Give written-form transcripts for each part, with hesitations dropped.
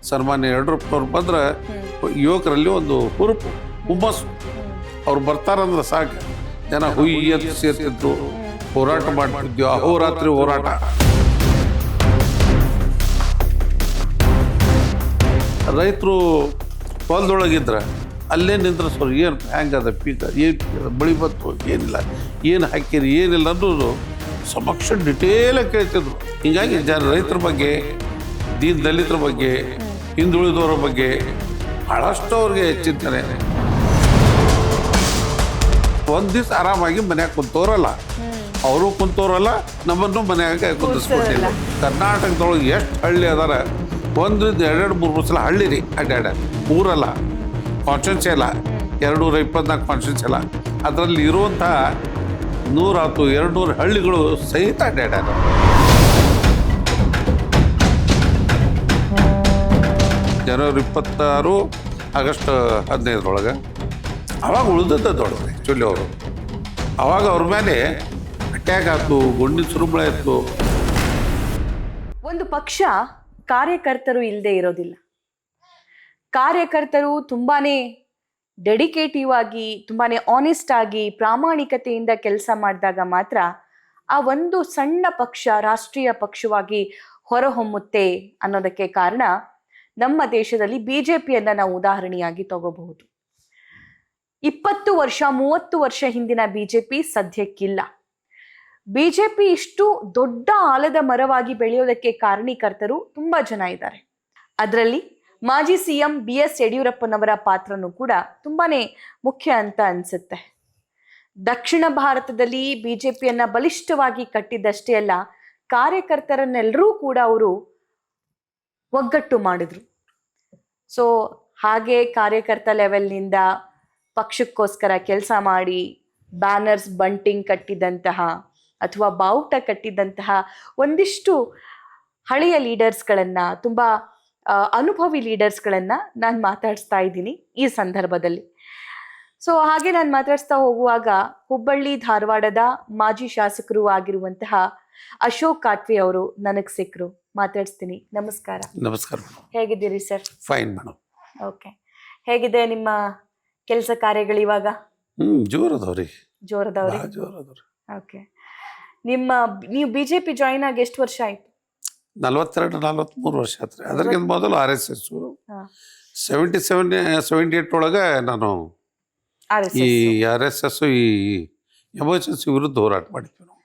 ಸನ್ಮಾನ್ಯ ಯಡಿಯೂರಪ್ಪನವ್ರು ಬಂದ್ರೆ ಯುವಕರಲ್ಲಿ ಒಂದು ಹುರುಪು ಹುಮ್ಮಸ್ಸು. ಅವ್ರು ಬರ್ತಾರಂದ್ರೆ ಸಾಕು ಜನ ಹುಯ್ಯಿ ಅಂತ ಸೇರ್ತಿದ್ರು, ಹೋರಾಟ ಮಾಡ್ತಿದ್ವಿ, ಅಹೋರಾತ್ರಿ ಹೋರಾಟ. ರೈತರು ಹೊಲದೊಳಗಿದ್ರೆ ಅಲ್ಲೇ ನಿಂದ್ರೆ ಸರ್ ಏನು ಹೆಂಗದ ಪೀಕ, ಏನು ಬಳಿ ಬಂತು, ಏನಿಲ್ಲ, ಏನು ಹಾಕಿರಿ, ಏನಿಲ್ಲ ಅನ್ನೋದು ಸಮಕ್ಷ ಡಿಟೇಲಾಗಿ ಕೇಳ್ತಿದ್ರು. ಹೀಗಾಗಿ ರೈತರ ಬಗ್ಗೆ, ದೀನ ದಲಿತರ ಬಗ್ಗೆ, ಹಿಂದುಳಿದವರ ಬಗ್ಗೆ ಭಾಳಷ್ಟು ಅವ್ರಿಗೆ ಚಿಂತನೆ. ಒಂದು ದಿವ್ಸ ಆರಾಮಾಗಿ ಮನ್ಯಾಗ ಕುಂತೋರಲ್ಲ, ಅವರು ಕುಂತೋರಲ್ಲ, ನಮ್ಮನ್ನು ಮನ್ಯಾಗ ಕುಂದಿಸ್ಕೊಟ್ಟಿಲ್ಲ. ಕರ್ನಾಟಕದೊಳಗೆ ಎಷ್ಟು ಹಳ್ಳಿ ಅದಾರ, ಒಂದರಿಂದ 2-3 ಸಲ ಹಳ್ಳಿ ರೀ ಅಡ್ಡಾಡ, ಊರಲ್ಲ, ಕಾನ್ಸ್ಟಿಟ್ಯೂನ್ಸಿ ಅಲ್ಲ, 224 ಕಾನ್ಸ್ಟಿಟ್ಯೂನ್ಸಿ ಅಲ್ಲ, ಅದರಲ್ಲಿ ಇರುವಂಥ 100-200 ಹಳ್ಳಿಗಳು ಸಹಿತ ಅಡ್ಡಾಡ್ಯಾರ. ಜನವರಿ 26 ಆಗಸ್ಟ್ 15 ಅವಾಗ ಉಳಿದದ್ದು ದೊಡ್ಡದು ಆ್ಯಕ್ಚುಲಿ. ಅವರು ಅವಾಗ ಅವ್ರ ಮೇಲೆ ಅಟ್ಯಾಕ್ ಆಯ್ತು, ಗುಂಡಿನ ಸುರುಮಳೆ ಇತ್ತು. ಒಂದು ಪಕ್ಷ ಕಾರ್ಯಕರ್ತರು ಇಲ್ಲದೆ ಇರೋದಿಲ್ಲ. ಕಾರ್ಯಕರ್ತರು ತುಂಬಾನೇ ಡೆಡಿಕೇಟಿವ್ ಆಗಿ, ತುಂಬಾನೇ ಆನೆಸ್ಟ್ ಆಗಿ, ಪ್ರಾಮಾಣಿಕತೆಯಿಂದ ಕೆಲಸ ಮಾಡಿದಾಗ ಮಾತ್ರ ಆ ಒಂದು ಸಣ್ಣ ಪಕ್ಷ ರಾಷ್ಟ್ರೀಯ ಪಕ್ಷವಾಗಿ ಹೊರಹೊಮ್ಮುತ್ತೆ ಅನ್ನೋದಕ್ಕೆ ಕಾರಣ ನಮ್ಮ ದೇಶದಲ್ಲಿ ಬಿಜೆಪಿಯನ್ನ ನಾವು ಉದಾಹರಣೆಯಾಗಿ ತಗೋಬಹುದು. 20 ವರ್ಷ 30 ವರ್ಷ ಹಿಂದಿನ ಬಿಜೆಪಿ ಸದ್ಯಕ್ಕಿಲ್ಲ. ಬಿಜೆಪಿ ಇಷ್ಟು ದೊಡ್ಡ ಆಲದ ಮರವಾಗಿ ಬೆಳೆಯೋದಕ್ಕೆ ಕಾರಣೀಕರ್ತರು ತುಂಬಾ ಜನ ಇದ್ದಾರೆ. ಅದರಲ್ಲಿ ಮಾಜಿ ಸಿಎಂ BS ಯಡಿಯೂರಪ್ಪನವರ ಪಾತ್ರನೂ ಕೂಡ ತುಂಬಾನೇ ಮುಖ್ಯ ಅಂತ ಅನ್ಸುತ್ತೆ. ದಕ್ಷಿಣ ಭಾರತದಲ್ಲಿ ಬಿಜೆಪಿಯನ್ನ ಬಲಿಷ್ಠವಾಗಿ ಕಟ್ಟಿದ್ದಷ್ಟೇ ಅಲ್ಲ, ಕಾರ್ಯಕರ್ತರನ್ನೆಲ್ಲರೂ ಕೂಡ ಅವರು ಒಗ್ಗಟ್ಟು ಮಾಡಿದ್ರು. ಸೊ ಹಾಗೆ ಕಾರ್ಯಕರ್ತ ಲೆವೆಲ್ನಿಂದ ಪಕ್ಷಕ್ಕೋಸ್ಕರ ಕೆಲಸ ಮಾಡಿ ಬ್ಯಾನರ್ಸ್ ಬಂಟಿಂಗ್ ಕಟ್ಟಿದಂತಹ ಅಥವಾ ಬಾವುಟ ಕಟ್ಟಿದಂತಹ ಒಂದಿಷ್ಟು ಹಳೆಯ ಲೀಡರ್ಸ್ಗಳನ್ನು, ತುಂಬ ಅನುಭವಿ ಲೀಡರ್ಸ್ಗಳನ್ನು ನಾನು ಮಾತಾಡಿಸ್ತಾ ಇದ್ದೀನಿ ಈ ಸಂದರ್ಭದಲ್ಲಿ. ಸೊ ಹಾಗೆ ನಾನು ಮಾತಾಡಿಸ್ತಾ ಹೋಗುವಾಗ ಹುಬ್ಬಳ್ಳಿ ಧಾರವಾಡದ ಮಾಜಿ ಶಾಸಕರು ಆಗಿರುವಂತಹ ಅಶೋಕ್ ಕಾಟ್ವಿ ಅವರು ನನಗೆ ಸಿಕ್ಕರು. ಮಾತಾಡಿಸ್ತೀನಿ. ನಮಸ್ಕಾರ. ನಮಸ್ಕಾರ. ಹೇಗಿದ್ದೀರಿ ಸರ್? Fine madam. ಓಕೆ. ಹೇಗಿದೆ ನಿಮ್ಮ ಕೆಲಸ ಕಾರ್ಯಗಳು ಇವಾಗ? ಜೋರದವ್ರಿ. ಜೋರದವ್ರಿ. ಓಕೆ. ನೀವು ಬಿಜೆಪಿ ಜಾಯಿನ್ ಆಗಿ ಎಷ್ಟು ವರ್ಷ ಆಯ್ತು? 42-43 ವರ್ಷ ಆತ್ರಿ. ಅದಕ್ಕಿಂತ ಮೊದಲು RSS 77-78 ಒಳಗೆ ನಾನು ಈ RSS ಈ ಎಮರ್ಜೆನ್ಸಿ ವಿರುದ್ಧ ಹೋರಾಟ ಮಾಡಿದ್ವಿ ನಾವು.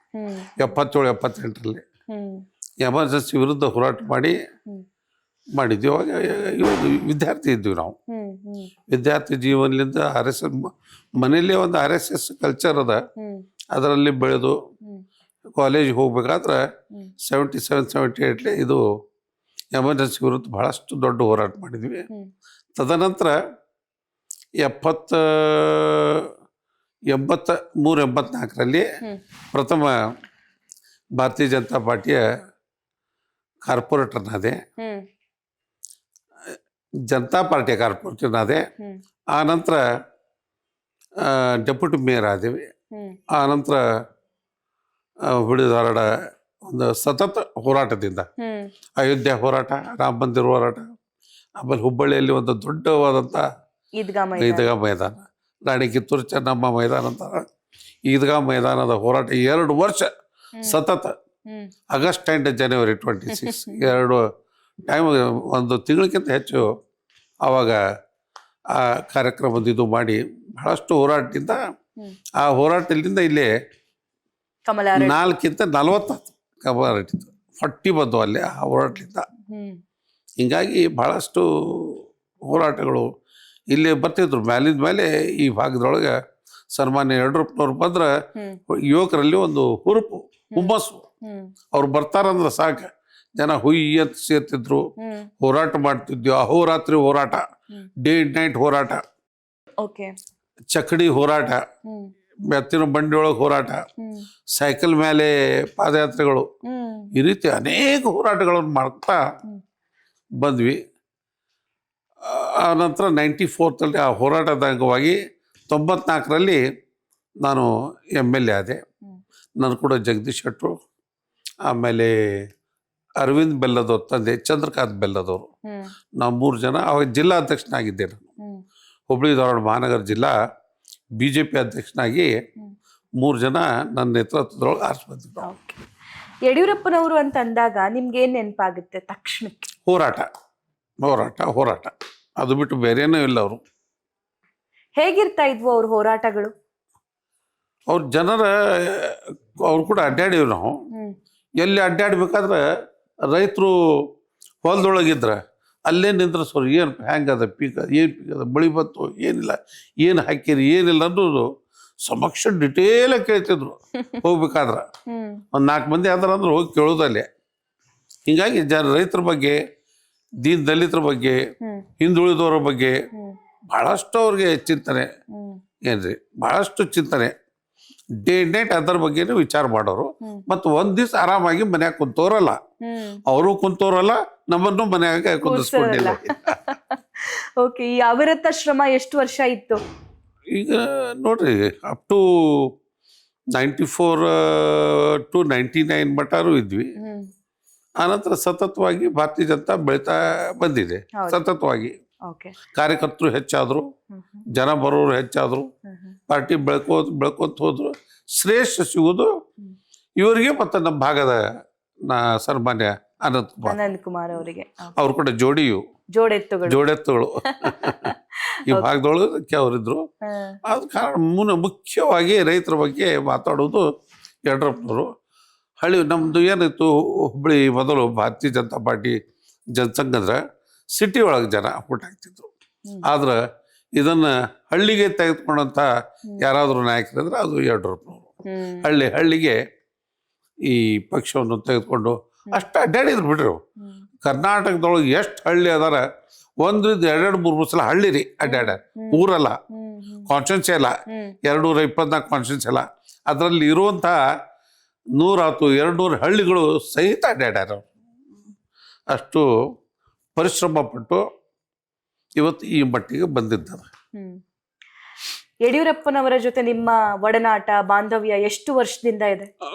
77-78ರಲ್ಲಿ ಎಮರ್ಜೆನ್ಸಿ ವಿರುದ್ಧ ಹೋರಾಟ ಮಾಡಿದ್ವಿ. ಅವಾಗ ವಿದ್ಯಾರ್ಥಿ ಇದ್ವಿ ನಾವು. ವಿದ್ಯಾರ್ಥಿ ಜೀವನದಿಂದ RSS ಮನೆಯಲ್ಲೇ ಒಂದು RSS ಕಲ್ಚರ್ ಅದ, ಅದರಲ್ಲಿ ಬೆಳೆದು ಕಾಲೇಜಿಗೆ ಹೋಗ್ಬೇಕಾದ್ರೆ 77-78 ಇದು ಎಮರ್ಜೆನ್ಸಿ ವಿರುದ್ಧ ಬಹಳಷ್ಟು ದೊಡ್ಡ ಹೋರಾಟ ಮಾಡಿದ್ವಿ. ತದನಂತರ 83-84ರಲ್ಲಿ ಪ್ರಥಮ ಭಾರತೀಯ ಜನತಾ ಪಾರ್ಟಿಯ ಕಾರ್ಪೊರೇಟರ್ನಾದೆ, ಜನತಾ ಪಾರ್ಟಿಯ ಕಾರ್ಪೊರೇಟರ್ನಾದೆ. ಆ ನಂತರ ಡೆಪ್ಯೂಟಿ ಮೇಯರ್ ಆದೇವಿ. ಆ ನಂತರ ಹುಬ್ಬಳ್ಳಿ ಧಾರವಾಡ ಒಂದು ಸತತ ಹೋರಾಟದಿಂದ ಅಯೋಧ್ಯೆ ಹೋರಾಟ, ರಾಮ ಮಂದಿರ ಹೋರಾಟ, ಆಮೇಲೆ ಹುಬ್ಬಳ್ಳಿಯಲ್ಲಿ ಒಂದು ದೊಡ್ಡವಾದಂಥ ಈದ್ಗಾ ಮೈದಾನ, ರಾಣಿ ಕಿತ್ತೂರು ಚೆನ್ನಮ್ಮ ಮೈದಾನ ಅಂತ ಈದ್ಗಾ ಮೈದಾನದ ಹೋರಾಟ 2 ವರ್ಷ ಸತತ, ಆಗಸ್ಟ್ ಆ್ಯಂಡ್ ಜನವರಿ 26 2 ಟೈಮ್, ಒಂದು ತಿಂಗಳಕ್ಕಿಂತ ಹೆಚ್ಚು ಆವಾಗ ಆ ಕಾರ್ಯಕ್ರಮದ ಇದು ಮಾಡಿ ಬಹಳಷ್ಟು ಹೋರಾಟದಿಂದ, ಆ ಹೋರಾಟದಿಂದ ಇಲ್ಲಿ 4-40 ಕಮಲಾರಟ್ಟಿತ್ತು 40 ಬಂದು ಅಲ್ಲಿ ಆ ಹೋರಾಟದಿಂದ. ಹಿಂಗಾಗಿ ಬಹಳಷ್ಟು ಹೋರಾಟಗಳು ಇಲ್ಲಿ ಬರ್ತಿದ್ರು. ಮ್ಯಾಲಿಂದ ಮೇಲೆ ಈ ಭಾಗದೊಳಗೆ ಸನ್ಮಾನ್ಯ ಯಡಿಯೂರಪ್ಪನವ್ರು ಬಂದ್ರೆ ಯುವಕರಲ್ಲಿ ಒಂದು ಹುರುಪು ಹುಮ್ಮಸ್ಸು. ಅವ್ರು ಬರ್ತಾರಂದ್ರೆ ಸಾಕು ಜನ ಹುಯ್ಯಿ ಅಂತ ಸೇರ್ತಿದ್ರು, ಹೋರಾಟ ಮಾಡ್ತಿದ್ವಿ, ಅಹೋರಾತ್ರಿ ಹೋರಾಟ, ಡೇ ಅಂಡ್ ನೈಟ್ ಹೋರಾಟ, ಚಕಡಿ ಹೋರಾಟ, ಬೆತ್ತಿನ ಬಂಡಿ ಒಳಗೆ ಹೋರಾಟ, ಸೈಕಲ್ ಮೇಲೆ ಪಾದಯಾತ್ರೆಗಳು, ಈ ರೀತಿ ಅನೇಕ ಹೋರಾಟಗಳನ್ನು ಮಾಡ್ತಾ ಬಂದ್ವಿ. ಆ ನಂತರ 94ರಲ್ಲಿ ಆ ಹೋರಾಟದ ಅಂಗವಾಗಿ 94ರಲ್ಲಿ ನಾನು MLA ಆದೆ. ನಾನು ಕೂಡ ಜಗದೀಶ್ ಶೆಟ್ಟರು, ಆಮೇಲೆ ಅರವಿಂದ್ ಬೆಲ್ಲದವ್ರ ತಂದೆ ಚಂದ್ರಕಾಂತ್ ಬೆಲ್ಲದವರು. ನಾವು 3 ಜನ. ಅವಾಗ ಜಿಲ್ಲಾ ಅಧ್ಯಕ್ಷನಾಗಿದ್ದೆ ನಾನು. ಹುಬ್ಬಳ್ಳಿ ಧಾರವಾಡ ಮಹಾನಗರ ಜಿಲ್ಲಾ BJP ಅಧ್ಯಕ್ಷನಾಗಿ 3 ಜನ ನನ್ನ ನೇತೃತ್ವದೊಳಗೆ ಆರಿಸಿ ಬಂದಿದ್ದು. ಯಡಿಯೂರಪ್ಪನವರು ಅಂತ ಅಂದಾಗ ನಿಮ್ಗೆ ಏನ್ ನೆನಪಾಗುತ್ತೆ ತಕ್ಷಣಕ್ಕೆ? ಹೋರಾಟ ಹೋರಾಟ ಹೋರಾಟ, ಅದು ಬಿಟ್ಟು ಬೇರೇನೂ ಇಲ್ಲ. ಅವರು ಹೇಗಿರ್ತಾ ಇದ್ವು ಅವ್ರ ಹೋರಾಟಗಳು? ಅವ್ರ ಜನರ ಅವ್ರು ಕೂಡ ಅಡ್ಡಾಡಿವಿ ನಾವು. ಎಲ್ಲಿ ಅಡ್ಡಾಡ್ಬೇಕಾದ್ರೆ ರೈತರು ಹೊಲದೊಳಗಿದ್ರೆ ಅಲ್ಲೇ ನಿಂದ್ರೆ ಸರ್ ಏನು ಹೆಂಗದ ಪೀಕ್, ಏನು ಪೀಕ್ ಅದ, ಬಳಿ ಬಂತು ಏನಿಲ್ಲ, ಏನು ಹಾಕಿರಿ ಏನಿಲ್ಲ ಅನ್ನೋದು ಸಮಕ್ಷ ಡಿಟೇಲಾಗಿ ಕೇಳ್ತಿದ್ರು ಹೋಗ್ಬೇಕಾದ್ರೆ. ಒಂದು 4 ಮಂದಿ ಆದ್ರೆ ಅಂದ್ರೆ ಹೋಗಿ ಕೇಳೋದಲ್ಲೇ. ಹಿಂಗಾಗಿ ರೈತರ ಬಗ್ಗೆ, ದೀನ್ ದಲಿತರ ಬಗ್ಗೆ, ಹಿಂದುಳಿದವರ ಬಗ್ಗೆ ಭಾಳಷ್ಟು ಅವ್ರಿಗೆ ಚಿಂತನೆ ಏನ್ರಿ, ಭಾಳಷ್ಟು ಚಿಂತನೆ. ಡೇ ನೈಟ್ ಅದರ ಬಗ್ಗೆನೂ ವಿಚಾರ ಮಾಡೋರು. ಮತ್ತು ಒಂದ್ ದಿವ್ಸ ಆರಾಮಾಗಿ ಮನ್ಯಾಗ ಕುಂತವ್ರಲ್ಲ, ಅವರು ಕುಂತವ್ರಲ್ಲ, ನಮ್ಮನ್ನು ಮನ್ಯಾಗ ಕುಂದಿಸ್ಕೊಂಡಿಲ್ಲ. ಓಕೆ, ಈ ಅವಿರತ ಶ್ರಮ ಎಷ್ಟು ವರ್ಷ ಇತ್ತು? ಈಗ ನೋಡ್ರಿ, ಅಪ್ ಟು 94 to 99 ಮಟಾರು ಇದ್ವಿ. ಆನಂತರ ಸತತವಾಗಿ ಭಾರತೀಯ ಜನತಾ ಬೆಳೀತಾ ಬಂದಿದೆ. ಸತತವಾಗಿ ಕಾರ್ಯಕರ್ತರು ಹೆಚ್ಚಾದ್ರು, ಜನ ಬರೋರು ಹೆಚ್ಚಾದ್ರು, ಪಾರ್ಟಿ ಬೆಳ್ಕೋತ ಹೋದ್ರು. ಶ್ರೇಷ್ಠ ಸಿಗುವುದು ಇವರಿಗೆ ಮತ್ತು ನಮ್ಮ ಭಾಗದ ಸನ್ಮಾನ್ಯ ಅನಂತ್ ಕುಮಾರ್ ಅವರಿಗೆ. ಅವ್ರು ಕೂಡ ಜೋಡೆತ್ತುಗಳು ಈ ಭಾಗದೊಳಗೆ ಅವರಿದ್ರು. ಆದ ಕಾರಣ ಮುಖ್ಯವಾಗಿ ರೈತರ ಬಗ್ಗೆ ಮಾತಾಡೋದು ಯಡಿಯೂರಪ್ಪನವರು. ನಮ್ದು ಏನಿತ್ತು, ಹುಬ್ಬಳ್ಳಿ ಮೊದಲು ಭಾರತೀಯ ಜನತಾ ಪಾರ್ಟಿ ಜನಸಂಘದ ಸಿಟಿ ಒಳಗೆ ಜನ ಊಟ ಆಗ್ತಿದ್ರು. ಆದ್ರೆ ಇದನ್ನ ಹಳ್ಳಿಗೆ ತೆಗೆದುಕೊಂಡಂತ ಯಾರಾದ್ರೂ ನಾಯಕರಂದ್ರೆ ಅದು ಯಡಿಯೂರಪ್ಪನವರು. ಹಳ್ಳಿಗೆ ಈ ಪಕ್ಷವನ್ನು ತೆಗೆದುಕೊಂಡು ಅಷ್ಟು ಅಡ್ಡಾಡಿದ್ರು ಬಿಡ್ರಿ. ಕರ್ನಾಟಕದೊಳಗೆ ಎಷ್ಟು ಹಳ್ಳಿ ಅದಾರ, 1-2-3 ಸಲ ಹಳ್ಳಿ ರೀ ಅಡ್ಡಾಡ, ಊರಲ್ಲ, ಕಾನ್ಸ್ಟಿಟ್ಯೂನ್ಸಿ ಅಲ್ಲ, 224 ಕಾನ್ಸ್ಟಿಟ್ಯೂನ್ಸಿ ಅಲ್ಲ. ಅದರಲ್ಲಿ ಇರುವಂಥ 100-200 ಹಳ್ಳಿಗಳು ಸಹಿತ ಅಡ್ಡಾಡ್ಯಾರ. ಅಷ್ಟು ಪರಿಶ್ರಮ ಪಟ್ಟು ಇವತ್ತು ಈ ಮಟ್ಟಿಗೆ ಬಂದಿದ್ದಾರೆ. ಯಡಿಯೂರಪ್ಪನವರ ಜೊತೆ ನಿಮ್ಮ ಒಡನಾಟ, ಬಾಂಧವ್ಯ ಎಷ್ಟು ವರ್ಷದಿಂದ ಇದೆ?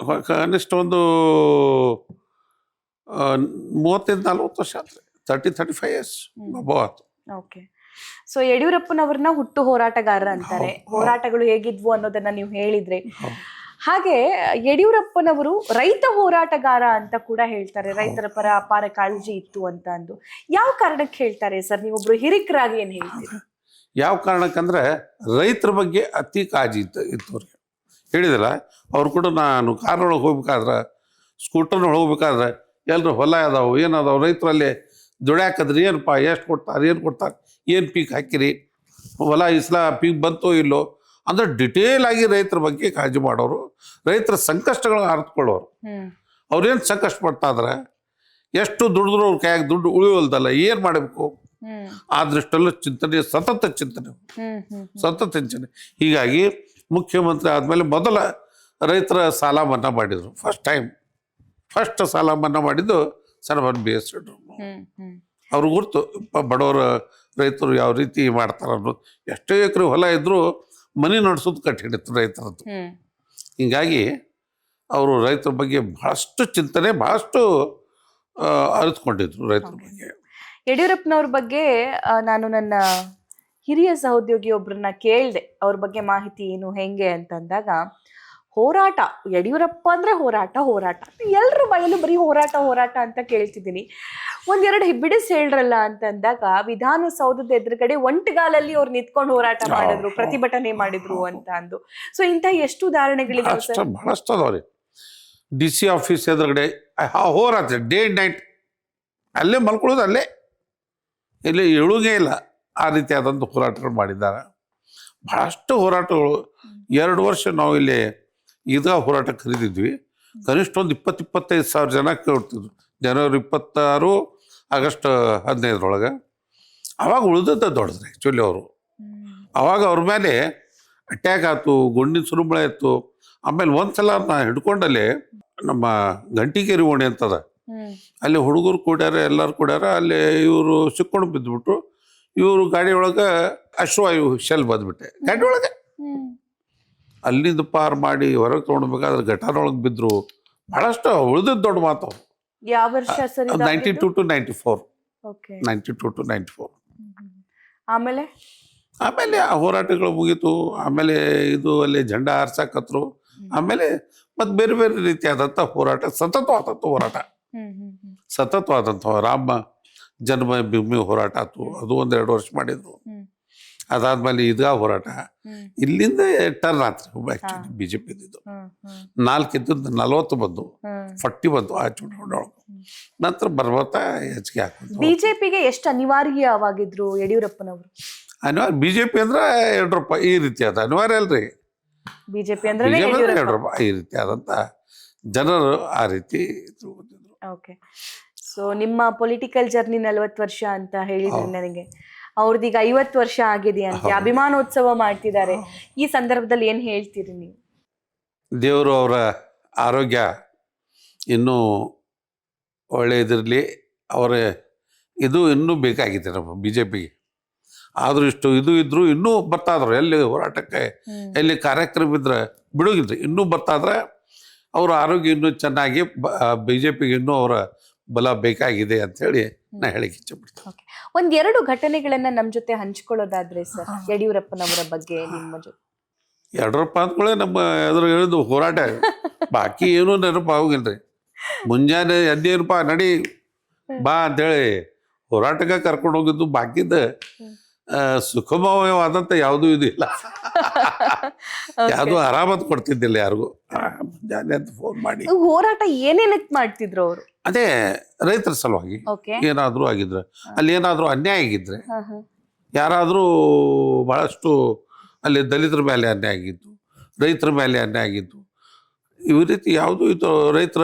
ಕನಿಷ್ಠ ಒಂದು 30-40 ವರ್ಷ ಆಯ್ತು. 30-35 years ಆಯ್ತು. ಓಕೆ. ಸೊ ಯಡಿಯೂರಪ್ಪನವ್ರನ್ನ ಹುಟ್ಟು ಹೋರಾಟಗಾರ ಅಂತಾರೆ. ಹೋರಾಟಗಳು ಹೇಗಿದ್ವು ಅನ್ನೋದನ್ನ ನೀವು ಹೇಳಿದ್ರಿ. ಹಾಗೆ ಯಡಿಯೂರಪ್ಪನವರು ರೈತ ಹೋರಾಟಗಾರ ಅಂತ ಕೂಡ ಹೇಳ್ತಾರೆ. ರೈತರ ಪರ ಅಪಾರ ಕಾಳಜಿ ಇತ್ತು ಅಂತ ಅಂದು ಯಾವ ಕಾರಣಕ್ಕೆ ಹೇಳ್ತಾರೆ ಸರ್? ನೀವೊಬ್ರು ಹಿರಿಕರಾಗಿ ಏನ್ ಹೇಳ್ತೀರಿ? ಯಾವ ಕಾರಣಕ್ಕಂದ್ರೆ ರೈತರ ಬಗ್ಗೆ ಅತಿ ಕಾಳಜಿ ಇತ್ತು ಅವ್ರಿಗೆ. ಹೇಳಿದಲ್ಲ, ಅವ್ರು ಕೂಡ ನಾನು ಕಾರ್ನೊಳಗೆ ಹೋಗ್ಬೇಕಾದ್ರೆ, ಸ್ಕೂಟರ್ನೊಳಗೆ ಹೋಗ್ಬೇಕಾದ್ರೆ ಎಲ್ಲರೂ ಹೊಲ ಅದಾವು, ಏನದಾವು, ರೈತರಲ್ಲಿ ದುಡ್ಯಾಕದ್ರಿ, ಏನಪ್ಪ, ಎಷ್ಟು ಕೊಡ್ತಾರೆ, ಏನು ಪೀಕ್ ಹಾಕಿರಿ, ಹೊಲ ಇಸ್ಲಾ ಪೀಕ್ ಬಂತೋ ಇಲ್ಲೋ ಅಂದ್ರೆ ಡಿಟೇಲ್ ಆಗಿ ರೈತರ ಬಗ್ಗೆ ಕಾಳಜಿ ಮಾಡೋರು, ರೈತರ ಸಂಕಷ್ಟಗಳನ್ನ ಅರ್ಥಕೊಳ್ಳೋರು. ಅವ್ರೇನು ಸಂಕಷ್ಟ ಪಡ್ತಾ ಇದ್ರೆ, ಎಷ್ಟು ದುಡಿದ್ರು ಅವ್ರ ಕೈಯಾಗ ದುಡ್ಡು ಉಳಿಯೋಲ್ದಲ್ಲ, ಏನು ಮಾಡಬೇಕು, ಆ ದೃಷ್ಟಲ್ಲೂ ಚಿಂತನೆ, ಸತತ ಚಿಂತನೆ. ಹೀಗಾಗಿ ಮುಖ್ಯಮಂತ್ರಿ ಆದಮೇಲೆ ಮೊದಲ ರೈತರ ಸಾಲ ಮನ್ನಾ ಮಾಡಿದ್ರು. ಫಸ್ಟ್ ಸಾಲ ಮನ್ನಾ ಮಾಡಿದ್ದು ಸನ್ಮಾನ್ಯ BS ಯಡಿಯೂರಪ್ಪ. ಅವ್ರಿಗೆ ಗುರ್ತು ಬಡವರ ರೈತರು ಯಾವ ರೀತಿ ಮಾಡ್ತಾರ ಅನ್ನೋದು. ಎಷ್ಟೋ ಎಕರೆ ಹೊಲ ಇದ್ರು ಮನೆ ನಡೆಸೋದು ಕಠಿಣ ಇತ್ತು ರೈತರದ್ದು. ಹೀಗಾಗಿ ಅವರು ರೈತರ ಬಗ್ಗೆ ಬಹಳಷ್ಟು ಚಿಂತನೆ, ಬಹಳಷ್ಟು ಅರಿತುಕೊಂಡಿದ್ರು ರೈತರ ಬಗ್ಗೆ. ಯಡಿಯೂರಪ್ಪನವ್ರ ಬಗ್ಗೆ ನಾನು ನನ್ನ ಹಿರಿಯ ಸಹೋದ್ಯೋಗಿ ಒಬ್ರನ್ನ ಕೇಳಿದೆ, ಅವ್ರ ಬಗ್ಗೆ ಮಾಹಿತಿ ಏನು ಹೆಂಗೆ ಅಂತಂದಾಗ, ಹೋರಾಟ, ಯಡಿಯೂರಪ್ಪ ಅಂದ್ರೆ ಹೋರಾಟ ಎಲ್ಲರ ಬಾಯಲ್ಲೂ ಬರೀ ಹೋರಾಟ ಅಂತ ಕೇಳ್ತಿದ್ದೀನಿ. 1-2 ಬಿಡಿಸಿ ಹೇಳ್ರಲ್ಲ ಅಂತಂದಾಗ, ವಿಧಾನಸೌಧದ ಎದುರುಗಡೆ ಒಂಟಗಾಲಲ್ಲಿ ಅವ್ರು ನಿಂತ್ಕೊಂಡು ಹೋರಾಟ ಮಾಡಿದ್ರು, ಪ್ರತಿಭಟನೆ ಮಾಡಿದ್ರು ಅಂತ ಅಂದು. ಸೊ ಇಂಥ ಎಷ್ಟು ಉದಾಹರಣೆಗಳಿದೆ ಬಹಳಷ್ಟು ಅದಾವ್ರಿ. DC ಆಫೀಸ್ ಎದುರುಗಡೆ ಹೋರಾಟ, ಡೇ ಅಂಡ್ ನೈಟ್ ಅಲ್ಲೇ ಮಲ್ಕೊಳ್ಳೋದು, ಅಲ್ಲೇ ಇಲ್ಲಿ ಏಳುಗೇ ಇಲ್ಲ. ಆ ರೀತಿಯಾದಂಥ ಹೋರಾಟಗಳು ಮಾಡಿದ್ದಾರೆ. ಬಹಳಷ್ಟು ಹೋರಾಟಗಳು. 2 ವರ್ಷ ನಾವು ಇಲ್ಲಿ ಈದ್ಗಾ ಹೋರಾಟ ಕರೀತಿದ್ವಿ. ಕನಿಷ್ಠ ಒಂದು 20-25 ಸಾವಿರ ಜನ ಕೇಳ್ತಿದ್ವಿ. ಜನವರಿ 26, ಆಗಸ್ಟ್ 15 ಅವಾಗ ಉಳಿದದ್ದ ದೊಡ್ಡದು ಆ್ಯಕ್ಚುಲಿ. ಅವರು ಅವಾಗ ಅವ್ರ ಮೇಲೆ ಅಟ್ಯಾಕ್ ಆಯ್ತು, ಗುಂಡಿನ ಸುರುಮಳೆ ಇತ್ತು. ಆಮೇಲೆ ಒಂದ್ಸಲ ನಾ ಹಿಡ್ಕೊಂಡಲ್ಲಿ ನಮ್ಮ ಗಂಟಿಗೇರಿ ಓಣಿ ಅಂತದ, ಅಲ್ಲಿ ಹುಡುಗರು ಕೂಡ್ಯಾರ, ಎಲ್ಲರೂ ಕೂಡ್ಯಾರ. ಅಲ್ಲಿ ಇವರು ಸಿಕ್ಕೊಂಡು ಬಿದ್ದುಬಿಟ್ರು. ಇವರು ಗಾಡಿ ಒಳಗೆ ಅಶ್ವಾಯು ಶೆಲ್ ಬಂದ್ಬಿಟ್ಟೆ ಗಾಡಿ ಒಳಗೆ. ಅಲ್ಲಿಂದ ಪಾರು ಮಾಡಿ ಹೊರಗೆ ತೊಗೊಂಡ್ಬೇಕಾದ್ರೆ ಗಟಾರೊಳಗೆ ಬಿದ್ದರು. ಭಾಳಷ್ಟು ಉಳಿದದ್ದು ದೊಡ್ಡ ಮಾತು. ಯಾವ ವರ್ಷ ಸರ್ 92 to 94. Okay 92 to 94. ಆಮೇಲೆ ಆಮೇಲೆ ಆ ಹೋರಾಟಗಳು ಮುಗೀತು. ಆಮೇಲೆ ಇದು ಅಲ್ಲಿ ಜೆಂಡಾ ಹಾರ್ಸಕತ್ರು. ಆಮೇಲೆ ಮತ್ತೆ ಬೇರೆ ಬೇರೆ ರೀತಿಯಾದಂಥ ಹೋರಾಟ, ಸತತವಾದಂಥ ಹೋರಾಟ, ಸತತವಾದಂಥ ರಾಮ ಜನ್ಮಭೂಮಿ ಹೋರಾಟ ಆಯ್ತು. ಅದು 1-2 ವರ್ಷ ಮಾಡಿದ್ರು. ಅದಾದ್ಮೇಲೆ ಈದ್ಗಾ ಹೋರಾಟ. ಇಲ್ಲಿಂದ ಟರ್ನ್ ಆತ್ರಿ ಆಕ್ಚುಲಿ BJP ಇದ್ದು. 4 ಇದ್ದದ್ದು 40 ಬಂದು 40 ಬಂದು ಆ ಚುನಾವಣೆ ಒಳಗೆ. ನಂತರ ಬರ್ಬರ್ತಾ ಹೆಚ್ಚಿಗೆ ಹಾಕೋದು. ಬಿಜೆಪಿಗೆ ಎಷ್ಟು ಅನಿವಾರ್ಯವಾಗಿದ್ರು ಯಡಿಯೂರಪ್ಪನವರು? ಅನಿವಾರ್ಯ BJP ಅಂದ್ರೆ ಯಡಿಯೂರಪ್ಪ ಈ ರೀತಿ ಅದ ಅನಿವಾರ್ಯ ಅಲ್ರಿ. ಬಿಜೆಪಿ ಅಂದ್ರೆ ಯಡಿಯೂರಪ್ಪ ಈ ರೀತಿ ಆದಂತ ಜನರು ಆ ರೀತಿ ತಿಳ್ಕೊತಿದ್ರು. ಓಕೆ. ಸೊ ನಿಮ್ಮ ಪೊಲಿಟಿಕಲ್ ಜರ್ನಿ 40 ವರ್ಷ ಅಂತ ಹೇಳಿದ್ರೆ ನನಗೆ, ಅವ್ರದೀಗ 50 ವರ್ಷ ಆಗಿದೆ ಅಂತ ಅಭಿಮಾನೋತ್ಸವ ಮಾಡ್ತಿದ್ದಾರೆ. ಈ ಸಂದರ್ಭದಲ್ಲಿ ಏನ್ ಹೇಳ್ತೀರಿ ನೀವು? ದೇವರು ಅವರ ಆರೋಗ್ಯ ಇನ್ನೂ ಒಳ್ಳೆಯದಿರಲಿ. ಅವರ ಇದು ಇನ್ನೂ ಬೇಕಾಗಿದೆ ನಮ್ಮ BJPಗೆ. ಆದರೂ ಇಷ್ಟು ಇದು ಇದ್ರು ಇನ್ನೂ ಬರ್ತಾ ಇದ್ರು. ಎಲ್ಲಿ ಹೋರಾಟಕ್ಕೆ ಎಲ್ಲಿ ಕಾರ್ಯಕ್ರಮ ಇದ್ರೆ ಬಿಡೋಗಿಲ್ರಿ, ಇನ್ನೂ ಬರ್ತಾ ಇದ್ರೆ ಅವರ ಆರೋಗ್ಯ ಇನ್ನೂ ಚೆನ್ನಾಗಿ BJPಗೆ ಇನ್ನೂ ಅವರ ಬಲ ಬೇಕಾಗಿದೆ ಅಂತೇಳಿ ನಾ ಹೇಳಿಕ್ಕೆ ಇಚ್ಛೆಪಡ್ತೀನಿ. 1-2 ಘಟನೆಗಳನ್ನ ನಮ್ಮ ಜೊತೆ ಹಂಚ್ಕೊಳ್ಳೋದಾದ್ರೆ ಸರ್, ಯಡಿಯೂರಪ್ಪನವರ ಬಗ್ಗೆ ನಿಮ್ಮ ಜೊತೆ. ಯಡಿಯೂರಪ್ಪ ಅಂದ್ಕೊಳ್ಳೆ ನಮ್ಮ ಎದುರು ಹೇಳಿದ್ದು ಹೋರಾಟ, ಬಾಕಿ ಏನೂ ನೆನಪು ಆಗೋಗಿಲ್ರಿ. ಮುಂಜಾನೆ ಎದ್ದೇನಪ್ಪ ನಡಿ ಬಾ ಅಂತೇಳಿ ಹೋರಾಟಕ್ಕೆ ಕರ್ಕೊಂಡು ಹೋಗಿದ್ದು. ಬಾಕಿದ ಸುಖಮಯವಾದಂಥ ಯಾವುದೂ ಇದು ಇಲ್ಲ. ಯಾವುದೂ ಆರಾಮತ್ ಕೊಡ್ತಿದ್ದಿಲ್ಲ ಯಾರಿಗೂ. ಮುಂಜಾನೆ ಅಂತ ಫೋನ್ ಮಾಡಿ ಹೋರಾಟ ಏನೇನಕ್ಕೆ ಮಾಡ್ತಿದ್ರು ಅವರು? ಅದೇ ರೈತರ ಸಲುವಾಗಿ ಏನಾದರೂ ಆಗಿದ್ರೆ, ಅಲ್ಲಿ ಏನಾದರೂ ಅನ್ಯಾಯ ಆಗಿದ್ರೆ, ಯಾರಾದರೂ ಬಹಳಷ್ಟು ಅಲ್ಲಿ ದಲಿತರ ಮೇಲೆ ಅನ್ಯಾಯ ಆಗಿದ್ದು, ರೈತರ ಮೇಲೆ ಅನ್ಯಾಯ ಆಗಿದ್ದು, ಈ ರೀತಿ ಯಾವುದೂ ಇದು ರೈತರ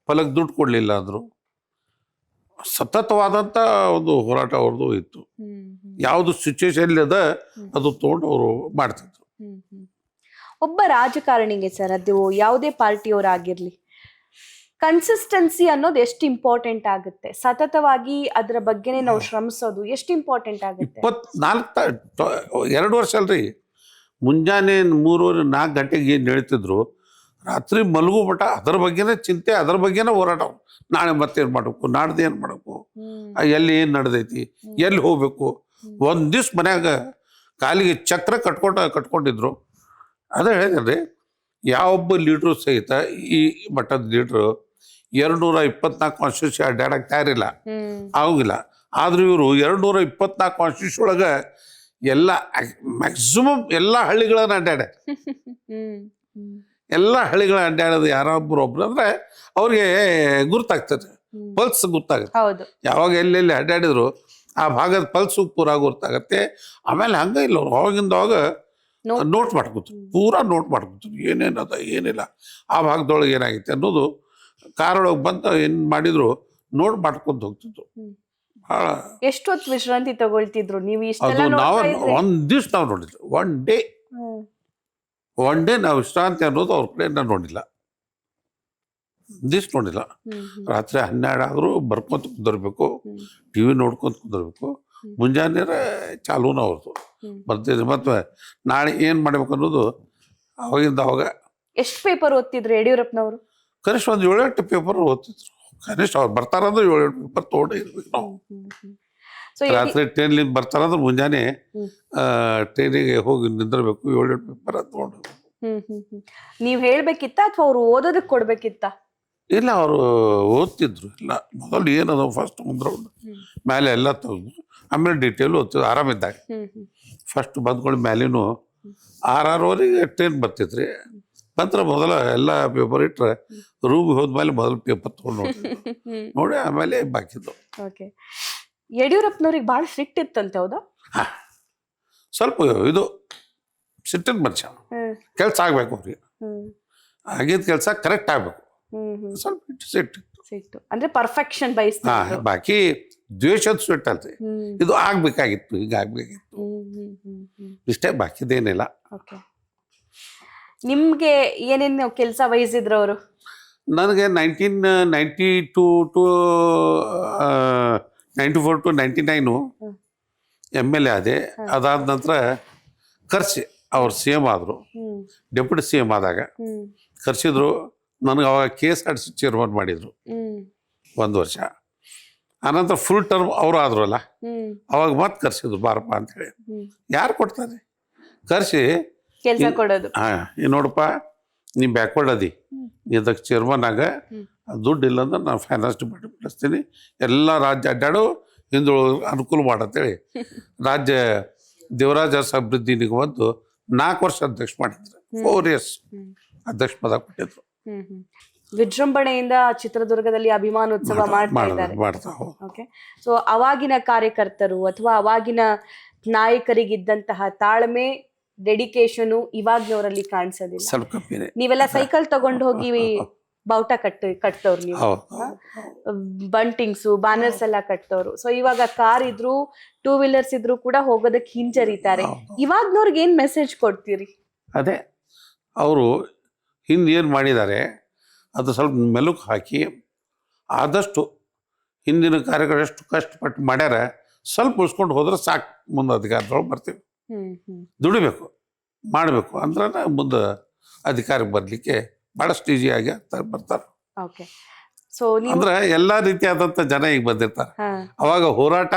ಫಲಕ್ಕೆ ದುಡ್ಡು ಕೊಡಲಿಲ್ಲ ಅಂದರು. ಸತತವಾದಂಥ ಒಂದು ಹೋರಾಟ ಅವ್ರದ್ದು ಇತ್ತು. ಯಾವುದು ಸಿಚುವೇಶನ್ ಅದ ಅದು ತೊಗೊಂಡು ಅವರು ಮಾಡ್ತಿದ್ರು. ಒಬ್ಬ ರಾಜಕಾರಣಿಗೆ ಸರ್, ಅದು ಯಾವುದೇ ಪಾರ್ಟಿಯವರಾಗಿರ್ಲಿ, ಕನ್ಸಿಸ್ಟೆನ್ಸಿ ಅನ್ನೋದು ಎಷ್ಟು ಇಂಪಾರ್ಟೆಂಟ್ ಆಗುತ್ತೆ? ಸತತವಾಗಿ ಅದರ ಬಗ್ಗೆನೇ ನಾವು ಶ್ರಮಿಸೋದು ಎಷ್ಟು ಇಂಪಾರ್ಟೆಂಟ್ ಆಗುತ್ತೆ? 2 ವರ್ಷ ಅಲ್ರಿ. ಮುಂಜಾನೆ 3-4 ಗಂಟೆಗೆ ಏನು ಹೇಳ್ತಿದ್ರು, ರಾತ್ರಿ ಮಲಗು ಮಠ ಅದರ ಬಗ್ಗೆನೇ ಚಿಂತೆ, ಅದರ ಬಗ್ಗೆನೇ ಹೋರಾಟ. ನಾಳೆ ಮತ್ತೇನು ಮಾಡಬೇಕು, ನಾಡ್ದು ಏನು ಮಾಡಬೇಕು, ಎಲ್ಲಿ ಏನು ನಡೆದೈತಿ, ಎಲ್ಲಿ ಹೋಗ್ಬೇಕು. ಒಂದು ದಿವ್ಸ ಮನ್ಯಾಗ ಕಾಲಿಗೆ ಚಕ್ರ ಕಟ್ಕೊಂಡಿದ್ರು. ಅದೇ ಹೇಳಿದ್ರಿ, ಯಾವೊಬ್ಬ ಲೀಡ್ರು ಸಹಿತ ಈ ಮಟ್ಟದ ಲೀಡ್ರು 224 ಕಾನ್ಸ್ಟಿಟ್ಯೂಷನ್ ಅಡ್ಡಾಡಕ್ಕೆ ತಯಾರಿಲ್ಲ, ಆಗೋಗಿಲ್ಲ. ಆದ್ರೆ ಇವರು 224 ಕಾನ್ಸ್ಟಿಟ್ಯೂಷನ್ ಒಳಗೆ ಎಲ್ಲ ಮ್ಯಾಕ್ಸಿಮಮ್ ಎಲ್ಲ ಹಳ್ಳಿಗಳನ್ನ ಅಡ್ಡಾಡ್ಯಾರ. ಎಲ್ಲ ಹಳ್ಳಿಗಳ ಅಡ್ಡಾಡೋದು ಯಾರೊಬ್ರು ಅಂದ್ರೆ ಅವ್ರಿಗೆ ಗುರ್ತಾಗ್ತದೆ, ಪಲ್ಸ್ ಗೊತ್ತಾಗುತ್ತೆ. ಯಾವಾಗ ಎಲ್ಲೆಲ್ಲಿ ಅಡ್ಡಾಡಿದ್ರು ಆ ಭಾಗದ ಪಲ್ಸು ಪೂರಾ ಗೊತ್ತಾಗತ್ತೆ. ಆಮೇಲೆ ಹಂಗ ಇಲ್ಲ, ಅವ್ರು ಅವಾಗಿಂದವಾಗ ನೋಟ್ ಮಾಡ್ಕೊತಾರೆ, ಪೂರಾ ನೋಟ್ ಮಾಡ್ಕೊತಾರೆ, ಏನೇನದ ಏನಿಲ್ಲ, ಆ ಭಾಗದೊಳಗೆ ಏನಾಗೈತೆ ಅನ್ನೋದು ಕಾರೊಳಗೆ ಬಂದು ಏನು ಮಾಡಿದ್ರು ನೋಟ್ ಮಾಡ್ಕೊಂಡು ಹೋಗ್ತಿದ್ರು. ಭಾಳ ಎಷ್ಟೊತ್ತು ವಿಶ್ರಾಂತಿ ತಗೊಳ್ತಿದ್ರು ನೀವು? ಅದು ನಾವು ಒಂದ್ ದಿವ್ಸ ನಾವು ನೋಡಿದ್ವಿ, ಒನ್ ಡೇ ನಾವು ವಿಶ್ರಾಂತಿ ಅನ್ನೋದು ಅವ್ರ ಕಡೆ ನಾನು ನೋಡಿಲ್ಲ, ದಿವ್ಸ ನೋಡಿಲ್ಲ. ರಾತ್ರಿ 12 ಆದರೂ ಬರ್ಕೊಂತ ಕುಂದಿರ್ಬೇಕು, TV ನೋಡ್ಕೊಂತ ಕುಂದಿರ್ಬೇಕು. ಮುಂಜಾನೆ ಚಾಲೂನ ಅವ್ರದ್ದು ಬರ್ತಿದ್ರು. ಮತ್ತು ನಾಳೆ ಏನು ಮಾಡ್ಬೇಕು ಅನ್ನೋದು ಅವಾಗಿಂದ ಅವಾಗ. ಎಷ್ಟು ಪೇಪರ್ ಓದ್ತಿದ್ರು ಯಡಿಯೂರಪ್ಪನವರು? ಕನಿಷ್ಠ ಒಂದು 7-8 ಪೇಪರ್ ಓದ್ತಿದ್ರು. ಕನಿಷ್ಠ ಅವ್ರು ಬರ್ತಾರಂದ್ರೆ 7-8 ಪೇಪರ್ ತೊಗೊಂಡೇ ಇರ್ಬೇಕು ನಾವು. ರಾತ್ರಿ ಟ್ರೈನ್ಲಿಂದ ಬರ್ತಾರಂದ್ರೆ ಮುಂಜಾನೆ ಟ್ರೈನಿಗೆ ಹೋಗಿ ನಿಂದಿರ್ಬೇಕು, 7-8 ಪೇಪರ್ ತೊಗೊಂಡು. ನೀವ್ ಹೇಳ್ಬೇಕಿತ್ತ ಅಥವಾ ಅವ್ರು ಓದೋದಕ್ಕೆ ಕೊಡ್ಬೇಕಿತ್ತ? ಇಲ್ಲ, ಅವರು ಓದ್ತಿದ್ರು. ಇಲ್ಲ, ಮೊದಲು ಏನದ ಫಸ್ಟ್ ಮುಂದ್ರೌಂಡ್ ಮೇಲೆ ಎಲ್ಲ ತೆಗೆದು ಆಮೇಲೆ ಡೀಟೇಲ್ ಓದ್ತಿದ್ರು ಆರಾಮಿದ್ದಾಗ. ಫಸ್ಟ್ ಬಂದ್ಕೊಂಡು ಮೇಲಿನೂ 6-6ವರೆಗೆ ಟ್ರೈನ್ ಬರ್ತಿದ್ರಿ. ನಂತರ ಮೊದಲ ಎಲ್ಲ ಪೇಪರ್ ಇಟ್ಟರೆ ರೂಮ್ಗೆ ಹೋದ್ಮೇಲೆ ಮೊದಲು ಪೇಪರ್ ತೊಗೊಂಡು ನೋಡಿ ಆಮೇಲೆ ಬಾಕಿದ್ದು. ಯಡಿಯೂರಪ್ಪನವ್ರಿಗೆ ಭಾಳ ಸ್ಟ್ರಿಕ್ಟ್ ಇತ್ತಂತೆ, ಹೌದಾ? ಸ್ವಲ್ಪ ಇದು ಸಿಟ್ಟಿನ ಮನುಷ್ಯ, ಕೆಲಸ ಆಗ್ಬೇಕು ಅವ್ರಿಗೆ, ಆಗಿದ್ದ ಕೆಲಸ ಕರೆಕ್ಟ್ ಆಗ್ಬೇಕು, ಸ್ವಲ್ಪ ಸಿಟ್ಟು ಅಂದ್ರೆ ಪರ್ಫೆಕ್ಷನ್ ಬಯಸ್ತಾರೆ. ಬಾಕಿ ದ್ವೇಷದ ಸಿಟ್ಟು ಅಲ್ರಿ, ಇದು ಆಗ್ಬೇಕಾಗಿತ್ತು, ಈಗ ಆಗ್ಬೇಕಾಗಿತ್ತು, ಇಷ್ಟೇ, ಬಾಕಿದೇನಿಲ್ಲ. ನಿಮ್ಗೆ ಏನೇನು ಕೆಲಸ ವಹಿಸಿದ್ರು ಅವರು? ನನಗೆ 1992 to 94 to 99 MLA ಆದೆ. ಅದಾದ ನಂತರ ಕರ್ಸಿ ಅವ್ರು CM ಆದರು. ಡೆಪ್ಯೂಟಿ CM ಆದಾಗ ಕರ್ಸಿದ್ರು. ನನಗೆ ಅವಾಗ KSRTC ಚೇರ್ಮನ್ ಮಾಡಿದರು. 1 ವರ್ಷ. ಆನಂತರ ಫುಲ್ ಟರ್ಮ್ ಅವರು ಆದ್ರಲ್ಲ, ಅವಾಗ ಮತ್ತೆ ಕರ್ಸಿದ್ರು ಬಾರಪ್ಪ ಅಂತೇಳಿ. ಯಾರು ಕೊಡ್ತಾರೆ ಕರ್ಸಿ ಕೆಲಸ ಕೊಡೋದು. ಈ ನೋಡಪ್ಪ ನೀ ಬ್ಯಾಕ್ವರ್ಡ್ ಅದಿ, ನೀ ಅದಕ್ಕೆ ಚೇರ್ಮನ್ ಆಗ, ದುಡ್ಡು ಇಲ್ಲಂದ್ರೆ ನಾನು ಫೈನಾನ್ಸ್ ಡಿಪಾರ್ಟ್ಮೆಂಟ್ ಕಳಿಸ್ತೀನಿ, ಎಲ್ಲ ರಾಜ್ಯ ಅಡ್ಡಾಡು ಹಿಂದುಳಿದ ಅನುಕೂಲ ಮಾಡತ್ತೇಳಿ ರಾಜ್ಯ ದೇವರಾಜ ಅರಸು ಅಭಿವೃದ್ಧಿ ನಿಗಮದ್ದು 4 ವರ್ಷ ಅಧ್ಯಕ್ಷ ಮಾಡಿದ್ರು. 4 years ಅಧ್ಯಕ್ಷ ಪದ ಕೊಟ್ಟಿದ್ರು. ವಿಜೃಂಭಣೆಯಿಂದ ಚಿತ್ರದುರ್ಗದಲ್ಲಿ ಅಭಿಮಾನೋತ್ಸವ ಮಾಡ್ತಾ ಇದ್ದಾರೆ. ಓಕೆ, ಸೊ ಅವಾಗಿನ ಕಾರ್ಯಕರ್ತರು ಅಥವಾ ಅವಾಗಿನ ನಾಯಕರಿಗಿದ್ದಂತಹ ತಾಳ್ಮೆ, ಡೆಡಿಕೇಶನ್ ಇವಾಗ್ನವರಲ್ಲಿ ಕಾಣಿಸೋದಿಲ್ಲ. ಸ್ವಲ್ಪ ಕಮ್ಮಿನೇ. ನೀವೆಲ್ಲ ಸೈಕಲ್ ತಗೊಂಡು ಹೋಗಿ ಬಾವುಟ ಕಟ್ತವ್ರು, ನೀವು ಬಂಟಿಂಗ್ಸು ಬ್ಯಾನರ್ಸ್ ಎಲ್ಲ ಕಟ್ತವ್ರು. ಸೊ ಇವಾಗ ಕಾರ್ ಇದ್ರು 2 wheelers ಇದ್ರು ಕೂಡ ಹೋಗೋದಕ್ಕೆ ಹಿಂಜರಿತಾರೆ. ಇವಾಗ್ನವ್ರಿಗೆ ಏನ್ ಮೆಸೇಜ್ ಕೊಡ್ತೀರಿ? ಅದೇ ಅವರು ಹಿಂದೆ ಏನು ಮಾಡಿದ್ದಾರೆ ಅದು ಸ್ವಲ್ಪ ಮೆಲುಕು ಹಾಕಿ, ಆದಷ್ಟು ಹಿಂದಿನ ಕಾರ್ಯಗಳು ಎಷ್ಟು ಕಷ್ಟಪಟ್ಟು ಮಾಡ್ಯಾರ ಸ್ವಲ್ಪ ಉಳಿಸ್ಕೊಂಡು ಹೋದ್ರೆ ಸಾಕು, ಮುಂದೆ ಅಧಿಕಾರದೊಳಗೆ ಬರ್ತೀವಿ. ದುಡಿಬೇಕು, ಮಾಡಬೇಕು ಅಂದ್ರೆ ಮುಂದೆ ಅಧಿಕಾರಕ್ಕೆ ಬರಲಿಕ್ಕೆ ಭಾಳಷ್ಟು ಈಸಿಯಾಗಿ ಬರ್ತಾರೆ. ಅಂದ್ರೆ ಎಲ್ಲ ರೀತಿಯಾದಂಥ ಜನ ಈಗ ಬಂದಿರ್ತಾರೆ. ಅವಾಗ ಹೋರಾಟ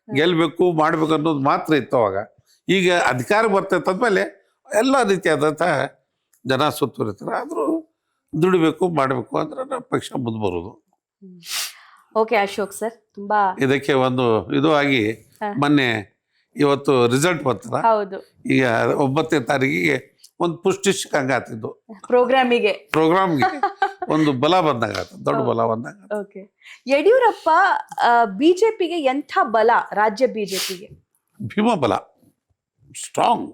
ಗೆಲ್ಬೇಕು ಮಾಡಬೇಕು ಅನ್ನೋದು ಮಾತ್ರ ಇತ್ತು ಅವಾಗ. ಈಗ ಅಧಿಕಾರ ಬರ್ತೈತಂದ್ಮೇಲೆ ಎಲ್ಲ ರೀತಿಯಾದಂಥ ಜನ ಸುತ್ತುವರಿತಾರೆ. ಆದರೂ ದುಡಿಬೇಕು ಮಾಡಬೇಕು ಅಂದ್ರೆ ಪಕ್ಷ ಮುಂದೆ ಬರೋದು. ಓಕೆ ಅಶೋಕ್ ಸರ್, ತುಂಬಾ ಇದಕ್ಕೆ ಒಂದು ಇದು ಆಗಿ ಮೊನ್ನೆ ಇವತ್ತು ರಿಸಲ್ಟ್ ಬರ್ತದ. ಈಗ 9ನೇ ತಾರೀಕಿಗೆ ಒಂದು ಪುಷ್ಟಿ ಸಿಕ್ಕಂಗ ಆತಿದ್ದು ಪ್ರೋಗ್ರಾಮ್ಗೆ ಒಂದು ಬಲ ಬಂದಾಗ, ದೊಡ್ಡ ಬಲ ಬಂದಾಗ. ಓಕೆ, ಯಡಿಯೂರಪ್ಪ ಬಿಜೆಪಿಗೆ ಎಂಥ ಬಲ? ರಾಜ್ಯ ಬಿಜೆಪಿಗೆ ಭೀಮ ಬಲ, ಸ್ಟ್ರಾಂಗ್.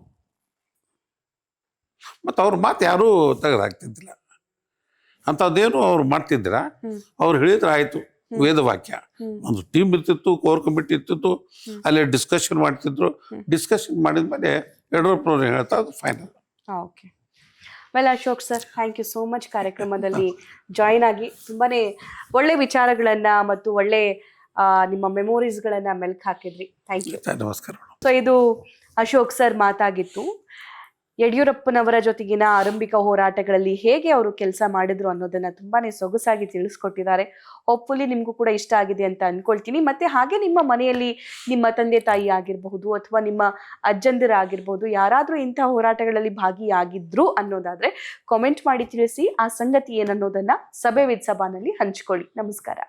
ಮತ್ತು ಅವ್ರ ಮಾತು ಯಾರೂ ತೆಗೆದಾಕ್ತಿದ್ದಿಲ್ಲ, ಅಂಥದ್ದೇನು ಅವ್ರು ಮಾಡ್ತಿದ್ದೀರ. ಅವ್ರು ಹೇಳಿದ್ರೆ ಆಯ್ತು, ವೇದವಾಕ್ಯ. ಒಂದು ಟೀಮ್ ಇರ್ತಿತ್ತು, ಕೋರ್ ಕಮಿಟಿ ಇರ್ತಿತ್ತು, ಅಲ್ಲಿ ಡಿಸ್ಕಷನ್ ಮಾಡ್ತಿದ್ರು. ಡಿಸ್ಕಷನ್ ಮಾಡಿದ್ಮೇಲೆ ಯಡಿಯೂರಪ್ಪನವ್ರು ಹೇಳ್ತಾ ಅದು final. Okay, well Ashok sir, thank you so much ಕಾರ್ಯಕ್ರಮದಲ್ಲಿ ಜಾಯಿನ್ ಆಗಿ. ತುಂಬಾನೇ ಒಳ್ಳೆ ವಿಚಾರಗಳನ್ನ ಮತ್ತು ಒಳ್ಳೆ ನಿಮ್ಮ ಮೆಮೊರೀಸ್ಗಳನ್ನ ಮೆಲ್ಕ್ ಹಾಕಿದ್ರಿ. Thank you. ನಮಸ್ಕಾರ. ಸೊ ಇದು ಅಶೋಕ್ ಸರ್ ಮಾತಾಗಿತ್ತು. ಯಡಿಯೂರಪ್ಪನವರ ಜೊತೆಗಿನ ಆರಂಭಿಕ ಹೋರಾಟಗಳಲ್ಲಿ ಹೇಗೆ ಅವರು ಕೆಲಸ ಮಾಡಿದ್ರು ಅನ್ನೋದನ್ನ ತುಂಬಾನೇ ಸೊಗಸಾಗಿ ತಿಳಿಸ್ಕೊಟ್ಟಿದ್ದಾರೆ. ಹೋಪ್ಫುಲಿ ನಿಮ್ಗೂ ಕೂಡ ಇಷ್ಟ ಆಗಿದೆ ಅಂತ ಅನ್ಕೊಳ್ತೀನಿ. ಮತ್ತೆ ಹಾಗೆ ನಿಮ್ಮ ಮನೆಯಲ್ಲಿ ನಿಮ್ಮ ತಂದೆ ತಾಯಿ ಆಗಿರಬಹುದು ಅಥವಾ ನಿಮ್ಮ ಅಜ್ಜಂದಿರ ಆಗಿರ್ಬೋದು, ಯಾರಾದ್ರೂ ಇಂಥ ಹೋರಾಟಗಳಲ್ಲಿ ಭಾಗಿಯಾಗಿದ್ರು ಅನ್ನೋದಾದ್ರೆ ಕಾಮೆಂಟ್ ಮಾಡಿ ತಿಳಿಸಿ. ಆ ಸಂಗತಿ ಏನನ್ನೋದನ್ನ ಸಭೆ ವಿತ್ ಸಭಾನಲ್ಲಿ ಹಂಚ್ಕೊಳ್ಳಿ. ನಮಸ್ಕಾರ.